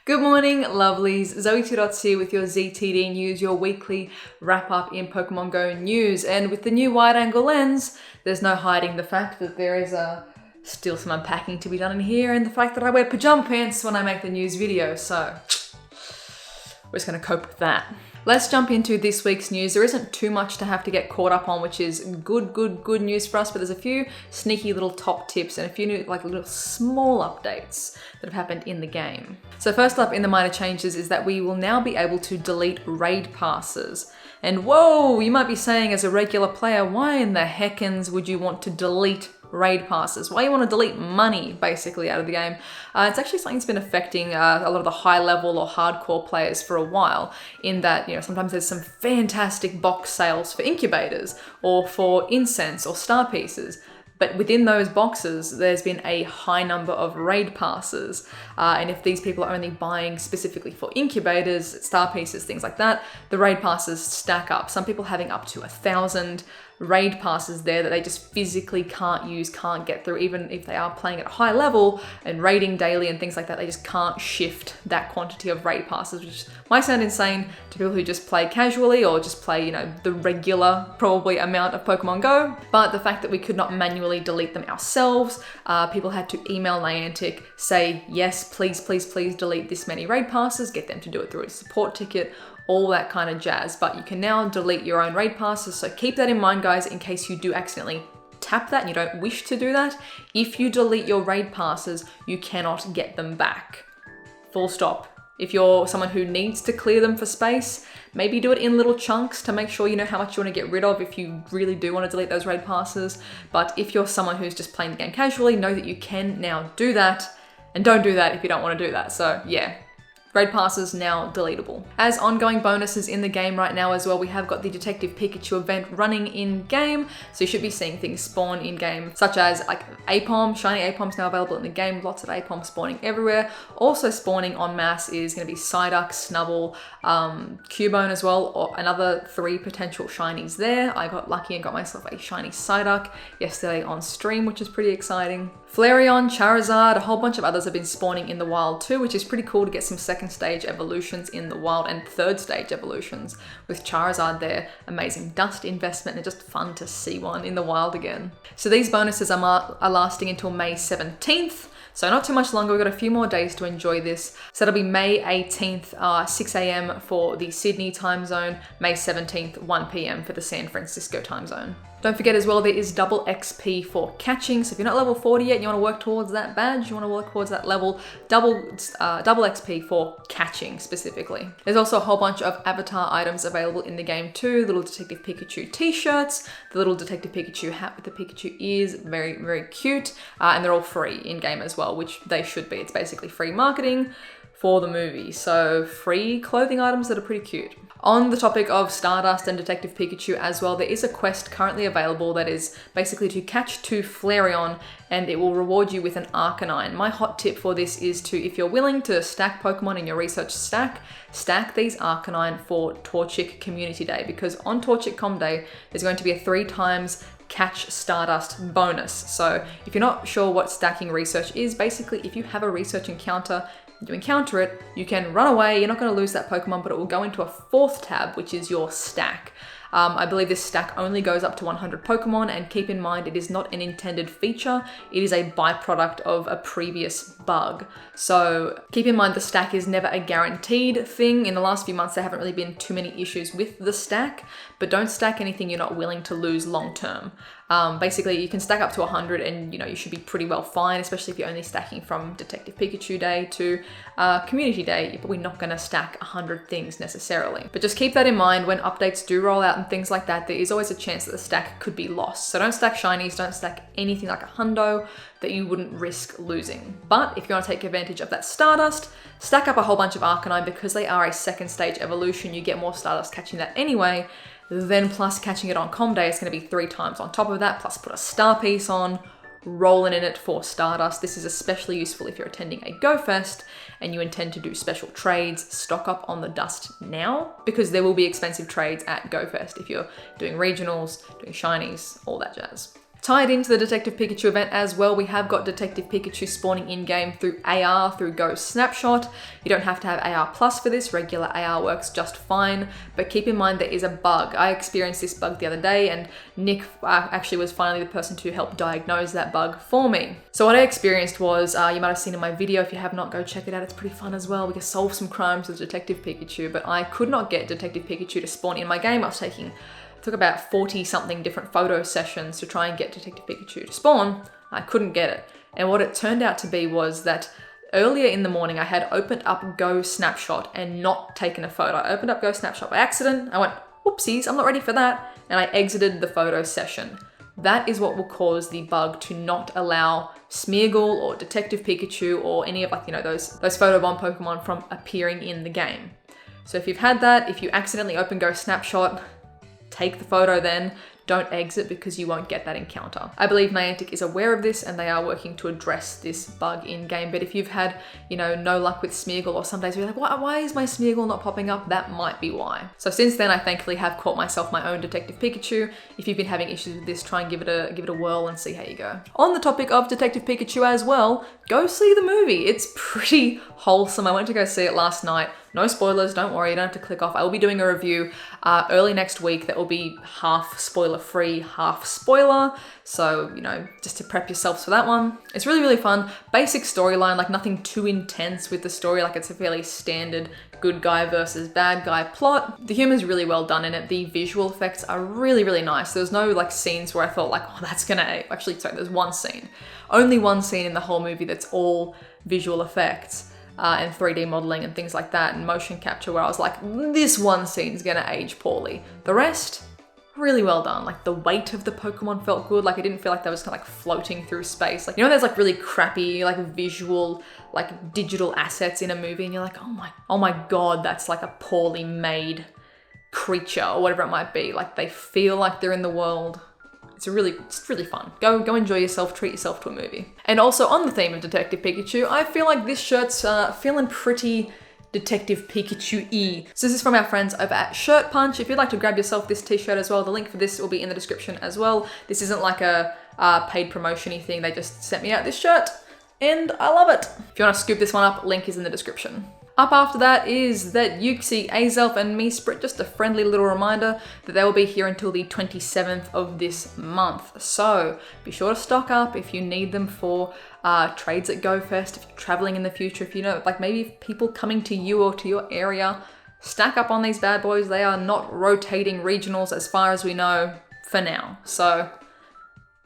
Good morning, lovelies. ZoëTwoDots here with your ZTD news, your weekly wrap up in Pokemon Go news. And with the new wide angle lens, there's no hiding the fact that there is still some unpacking to be done in here, and the fact that I wear pajama pants when I make the news video. So we're just gonna cope with that. Let's jump into this week's news. There isn't too much to have to get caught up on, which is good news for us, but there's a few sneaky little top tips and a few new, little small updates that have happened in the game. So first up in the minor changes is that we will now be able to delete raid passes. And whoa, you might be saying as a regular player, why in the heckins would you want to delete raid passes? Why you want to delete money basically out of the game? It's actually something that's been affecting a lot of the high level or hardcore players for a while, in that, you know, sometimes there's some fantastic box sales for incubators or for incense or star pieces. But within those boxes, there's been a high number of raid passes. And if these people are only buying specifically for incubators, star pieces, things like that, the raid passes stack up. Some people having up to 1,000 raid passes there that they just physically can't use, can't get through. Even if they are playing at a high level and raiding daily and things like that, they just can't shift that quantity of raid passes, which might sound insane to people who just play casually or just play, you know, the regular probably amount of Pokemon Go. But the fact that we could not manually delete them ourselves, people had to email Niantic, say, yes, please delete this many raid passes, get them to do it through a support ticket, all that kind of jazz. But you can now delete your own raid passes, so keep that in mind, guys, in case you do accidentally tap that and you don't wish to do that. If you delete your raid passes, you cannot get them back. Full stop. If you're someone who needs to clear them for space, maybe do it in little chunks to make sure you know how much you want to get rid of if you really do want to delete those raid passes. But if you're someone who's just playing the game casually, know that you can now do that, and don't do that if you don't want to do that. So yeah. Raid passes now deletable. As ongoing bonuses in the game right now as well, we have got the Detective Pikachu event running in game. So you should be seeing things spawn in game, such as like Aipom, shiny Aipom's now available in the game. Lots of Aipom spawning everywhere. Also spawning en masse is going to be Psyduck, Snubble, Cubone as well, or another 3 potential shinies there. I got lucky and got myself a shiny Psyduck yesterday on stream, which is pretty exciting. Flareon, Charizard, a whole bunch of others have been spawning in the wild too, which is pretty cool to get some second stage evolutions in the wild and third stage evolutions with Charizard there. Amazing dust investment and just fun to see one in the wild again. So these bonuses are lasting until May 17th. So not too much longer, we've got a few more days to enjoy this. So it'll be May 18th, 6 a.m. for the Sydney time zone, May 17th, 1 p.m. for the San Francisco time zone. Don't forget as well, there is double XP for catching. So if you're not level 40 yet and you want to work towards that badge, you want to work towards that level, double XP for catching specifically. There's also a whole bunch of avatar items available in the game too. Little Detective Pikachu t-shirts, the little Detective Pikachu hat with the Pikachu ears, very cute. And they're all free in game as well, which they should be. It's basically free marketing for the movie. So free clothing items that are pretty cute. On the topic of Stardust and Detective Pikachu as well, there is a quest currently available that is basically to catch 2 Flareon, and it will reward you with an Arcanine. My hot tip for this is to, if you're willing to stack Pokemon in your research stack these Arcanine for Torchic Community Day, because on Torchic Com Day, there's going to be a 3 times catch Stardust bonus. So if you're not sure what stacking research is, basically if you have a research encounter, you encounter it, you can run away, you're not going to lose that Pokemon, but it will go into a 4th tab, which is your stack. I believe this stack only goes up to 100 Pokemon, and keep in mind it is not an intended feature, it is a byproduct of a previous bug. So keep in mind the stack is never a guaranteed thing. In the last few months there haven't really been too many issues with the stack, but don't stack anything you're not willing to lose long term. Basically you can stack up to 100 and you should be pretty well fine, especially if you're only stacking from Detective Pikachu Day to Community Day. You're probably not going to stack 100 things necessarily. But just keep that in mind when updates do roll out and things like that, there is always a chance that the stack could be lost. So don't stack shinies, don't stack anything like a hundo that you wouldn't risk losing. But if you want to take advantage of that Stardust, stack up a whole bunch of Arcanine, because they are a second stage evolution. You get more Stardust catching that anyway. Then plus catching it on Com Day, it's going to be 3 times on top of that, plus put a star piece on, rolling in it for Stardust. This is especially useful if you're attending a Go Fest and you intend to do special trades. Stock up on the dust now, because there will be expensive trades at Go Fest if you're doing regionals, doing shinies, all that jazz. Tied into the Detective Pikachu event as well, we have got Detective Pikachu spawning in-game through AR, through GO Snapshot. You don't have to have AR Plus for this, regular AR works just fine, but keep in mind there is a bug. I experienced this bug the other day, and Nick actually was finally the person to help diagnose that bug for me. So what I experienced was, you might have seen in my video, if you have not, go check it out, it's pretty fun as well. We can solve some crimes with Detective Pikachu, but I could not get Detective Pikachu to spawn in my game. I was took about 40 something different photo sessions to try and get Detective Pikachu to spawn. I couldn't get it. And what it turned out to be was that earlier in the morning, I had opened up GO Snapshot and not taken a photo. I opened up GO Snapshot by accident. I went, whoopsies, I'm not ready for that. And I exited the photo session. That is what will cause the bug to not allow Smeargle or Detective Pikachu or any of those photobomb Pokemon from appearing in the game. So if you've had that, if you accidentally open GO Snapshot, take the photo then, don't exit because you won't get that encounter. I believe Niantic is aware of this and they are working to address this bug in game. But if you've had, no luck with Smeargle, or some days you're like, why is my Smeargle not popping up? That might be why. So since then, I thankfully have caught myself my own Detective Pikachu. If you've been having issues with this, try and give it a whirl and see how you go. On the topic of Detective Pikachu as well, go see the movie. It's pretty wholesome. I went to go see it last night. No spoilers, don't worry, you don't have to click off. I will be doing a review early next week that will be half spoiler free, half spoiler. So, just to prep yourselves for that one. It's really, really fun. Basic storyline, like nothing too intense with the story. Like it's a fairly standard good guy versus bad guy plot. The humor is really well done in it. The visual effects are really, really nice. There's no scenes where I thought oh, that's gonna, actually, sorry, there's one scene. Only one scene in the whole movie that's all visual effects. And 3D modeling and things like that, and motion capture, where I was like, this one scene's gonna age poorly. The rest, really well done. Like the weight of the Pokemon felt good. Like I didn't feel like they was kind of floating through space. Like, there's really crappy, visual, digital assets in a movie, and you're like, oh my god, that's a poorly made creature or whatever it might be. Like they feel like they're in the world. It's really fun. Go enjoy yourself, treat yourself to a movie. And also on the theme of Detective Pikachu, I feel like this shirt's feeling pretty Detective Pikachu-y. So this is from our friends over at Shirt Punch. If you'd like to grab yourself this t-shirt as well, the link for this will be in the description as well. This isn't like a paid promotion-y thing. They just sent me out this shirt and I love it. If you want to scoop this one up, link is in the description. Up after that is that Yuxi, Azelf, and Meesprit, just a friendly little reminder that they will be here until the 27th of this month. So be sure to stock up if you need them for trades at GoFest, if you're traveling in the future, if maybe people coming to you or to your area, stack up on these bad boys. They are not rotating regionals as far as we know for now. So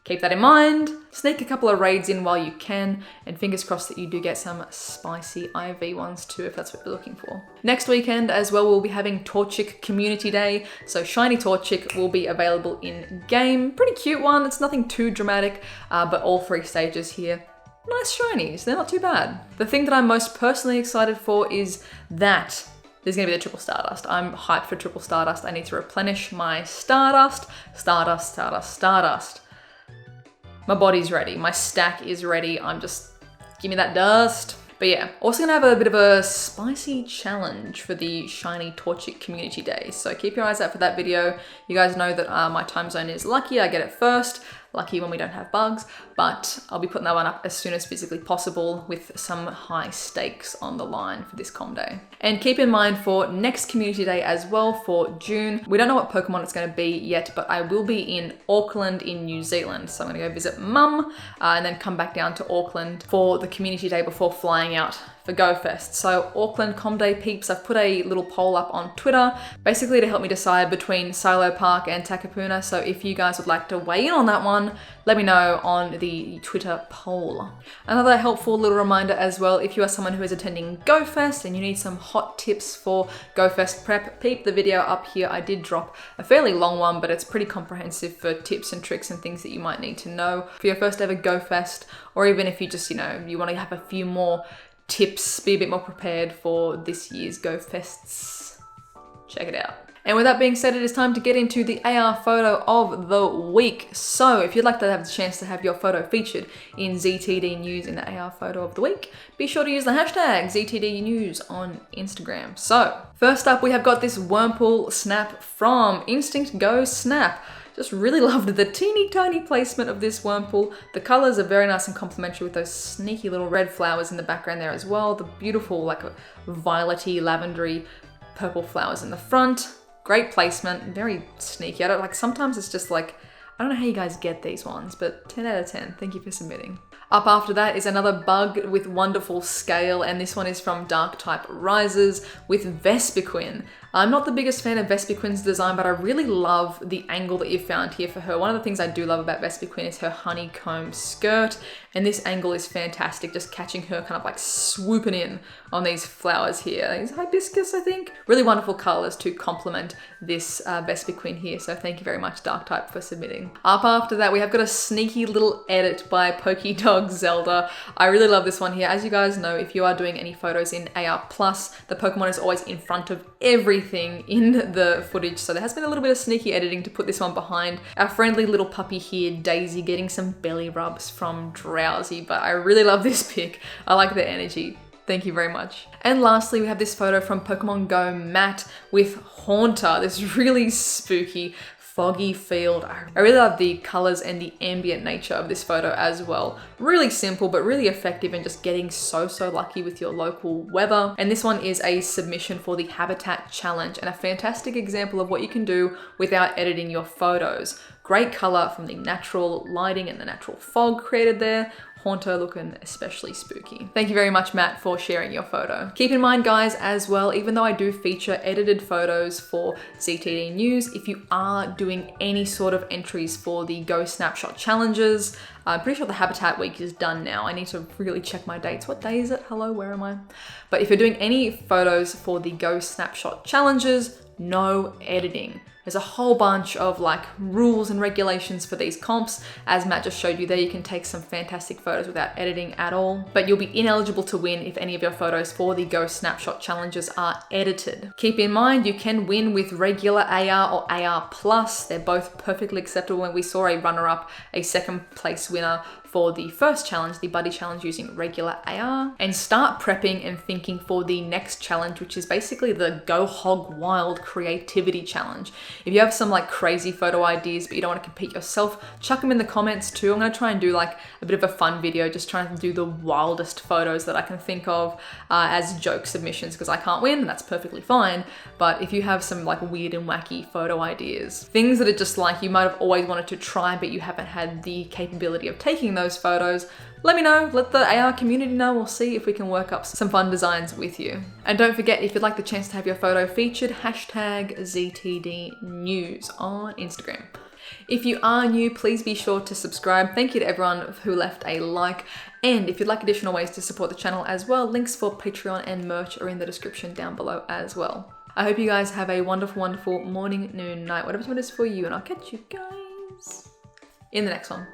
keep that in mind. Sneak a couple of raids in while you can, and fingers crossed that you do get some spicy IV ones too, if that's what you're looking for. Next weekend as well, we'll be having Torchic Community Day. So Shiny Torchic will be available in game. Pretty cute one. It's nothing too dramatic, but all 3 stages here. Nice shinies, they're not too bad. The thing that I'm most personally excited for is that there's gonna be the triple Stardust. I'm hyped for triple Stardust. I need to replenish my Stardust. My body's ready, my stack is ready. Give me that dust. But yeah, also gonna have a bit of a spicy challenge for the Shiny Torchic Community Day. So keep your eyes out for that video. You guys know that my time zone is lucky, I get it first. Lucky when we don't have bugs, but I'll be putting that one up as soon as physically possible with some high stakes on the line for this com day. And keep in mind for next community day as well for June, we don't know what Pokemon it's going to be yet, but I will be in Auckland in New Zealand. So I'm going to go visit mum and then come back down to Auckland for the community day before flying out for GoFest. So Auckland Com Day peeps, I've put a little poll up on Twitter, basically to help me decide between Silo Park and Takapuna. So if you guys would like to weigh in on that one, let me know on the Twitter poll. Another helpful little reminder as well, if you are someone who is attending GoFest and you need some hot tips for GoFest prep, peep the video up here. I did drop a fairly long one, but it's pretty comprehensive for tips and tricks and things that you might need to know for your first ever GoFest, or even if you just, you want to have a few more tips, be a bit more prepared for this year's GoFests. Check it out. And with that being said, it is time to get into the AR photo of the week. So if you'd like to have the chance to have your photo featured in ZTD News in the AR photo of the week, be sure to use the hashtag ZTD News on Instagram. So first up, we have got this Wurmple snap from Instinct Go Snap. Just really loved the teeny tiny placement of this Wurmple. The colors are very nice and complementary with those sneaky little red flowers in the background there as well. The beautiful like violety, lavendery, purple flowers in the front. Great placement, very sneaky. I don't like, sometimes it's just like, I don't know how you guys get these ones, but 10 out of 10. Thank you for submitting. Up after that is another bug with wonderful scale, and this one is from Dark Type Rises with Vespiquen. I'm not the biggest fan of Vespiquen's design, but I really love the angle that you found here for her. One of the things I do love about Vespiquen is her honeycomb skirt, and this angle is fantastic, just catching her kind of like swooping in on these flowers here. These hibiscus, I think. Really wonderful colors to complement this Vespiquen here, so thank you very much, Dark Type, for submitting. Up after that, we have got a sneaky little edit by Pokédog Zelda. I really love this one here. As you guys know, if you are doing any photos in AR+, the Pokemon is always in front of everything in the footage, so there has been a little bit of sneaky editing to put this one behind our friendly little puppy here, Daisy, getting some belly rubs from Drowsy, but I really love this pic. I like the energy. Thank you very much. And lastly, we have this photo from Pokemon GO Matt with Haunter, this really spooky foggy field. I really love the colors and the ambient nature of this photo as well. Really simple, but really effective and just getting so lucky with your local weather. And this one is a submission for the Habitat Challenge and a fantastic example of what you can do without editing your photos. Great color from the natural lighting and the natural fog created there. Haunter looking especially spooky. Thank you very much, Matt, for sharing your photo. Keep in mind, guys, as well, even though I do feature edited photos for ZTD News, if you are doing any sort of entries for the GO Snapshot challenges, I'm pretty sure the Habitat week is done now. I need to really check my dates. What day is it? Hello, where am I? But if you're doing any photos for the GO Snapshot challenges, no editing. There's a whole bunch of like rules and regulations for these comps. As Matt just showed you there, you can take some fantastic photos without editing at all, but you'll be ineligible to win if any of your photos for the GO Snapshot challenges are edited. Keep in mind, you can win with regular AR or AR+. They're both perfectly acceptable, and we saw a runner-up, a second place winner for the first challenge, the Buddy Challenge, using regular AR. And start prepping and thinking for the next challenge, which is basically the Go Hog Wild Creativity Challenge. If you have some like crazy photo ideas, but you don't want to compete yourself, chuck them in the comments too. I'm gonna try and do like a bit of a fun video, just trying to do the wildest photos that I can think of as joke submissions, because I can't win, and that's perfectly fine. But if you have some like weird and wacky photo ideas, things that are just like you might have always wanted to try, but you haven't had the capability of taking those photos, let me know, let the AR community know. We'll see if we can work up some fun designs with you. And don't forget, if you'd like the chance to have your photo featured, hashtag ZTD News on Instagram. If you are new, please be sure to subscribe. Thank you to everyone who left a like. And if you'd like additional ways to support the channel as well, links for Patreon and merch are in the description down below as well. I hope you guys have a wonderful, wonderful morning, noon, night, whatever time it is for you, and I'll catch you guys in the next one.